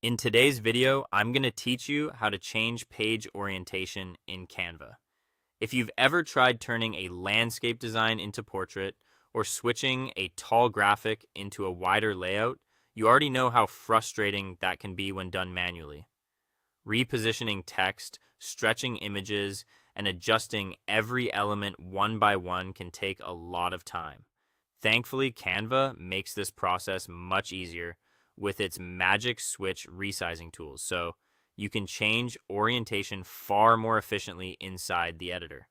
In today's video, I'm going to teach you how to change page orientation in Canva. If you've ever tried turning a landscape design into portrait or switching a tall graphic into a wider layout, you already know how frustrating that can be when done manually. Repositioning text, stretching images, and adjusting every element one by one can take a lot of time. Thankfully, Canva makes this process much easier with its magic switch resizing tools, so you can change orientation far more efficiently inside the editor.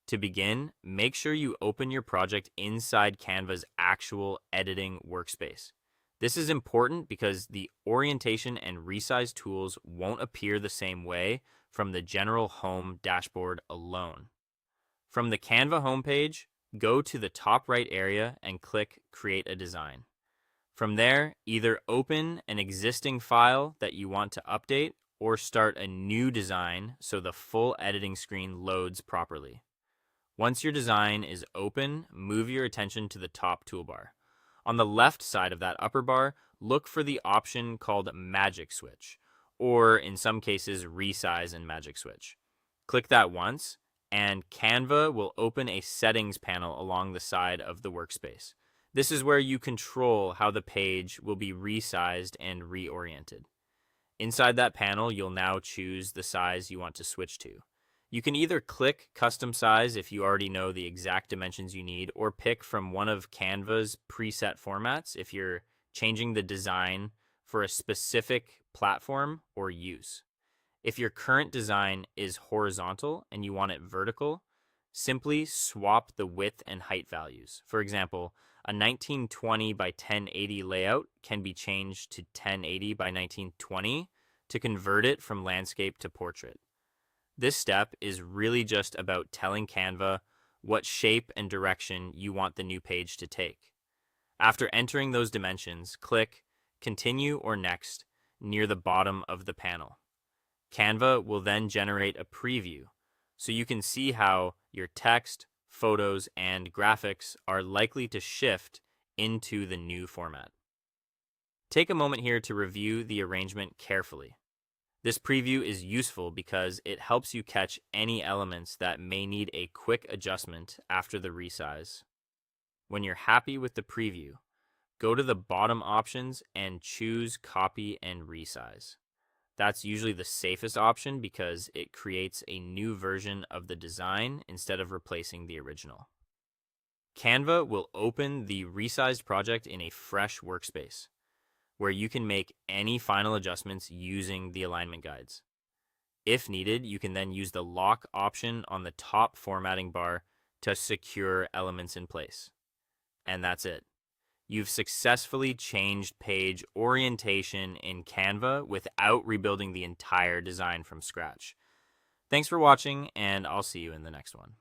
To begin, make sure you open your project inside Canva's actual editing workspace. This is important because the orientation and resize tools won't appear the same way from the general home dashboard alone. From the Canva homepage, go to the top right area and click Create a Design. From there, either open an existing file that you want to update or start a new design so the full editing screen loads properly. Once your design is open, move your attention to the top toolbar. On the left side of that upper bar, look for the option called Magic Switch, or in some cases, Resize and Magic Switch. Click that once, and Canva will open a settings panel along the side of the workspace. This is where you control how the page will be resized and reoriented. Inside that panel, you'll now choose the size you want to switch to. You can either click Custom Size if you already know the exact dimensions you need, or pick from one of Canva's preset formats if you're changing the design for a specific platform or use. If your current design is horizontal and you want it vertical, simply swap the width and height values. For example, a 1920 by 1080 layout can be changed to 1080 by 1920 to convert it from landscape to portrait. This step is really just about telling Canva what shape and direction you want the new page to take. After entering those dimensions, click Continue or Next near the bottom of the panel. Canva will then generate a preview, so you can see how your text, photos, and graphics are likely to shift into the new format. Take a moment here to review the arrangement carefully. This preview is useful because it helps you catch any elements that may need a quick adjustment after the resize. When you're happy with the preview, go to the bottom options and choose Copy and Resize. That's usually the safest option because it creates a new version of the design instead of replacing the original. Canva will open the resized project in a fresh workspace where you can make any final adjustments using the alignment guides. If needed, you can then use the lock option on the top formatting bar to secure elements in place. And that's it. You've successfully changed page orientation in Canva without rebuilding the entire design from scratch. Thanks for watching, and I'll see you in the next one.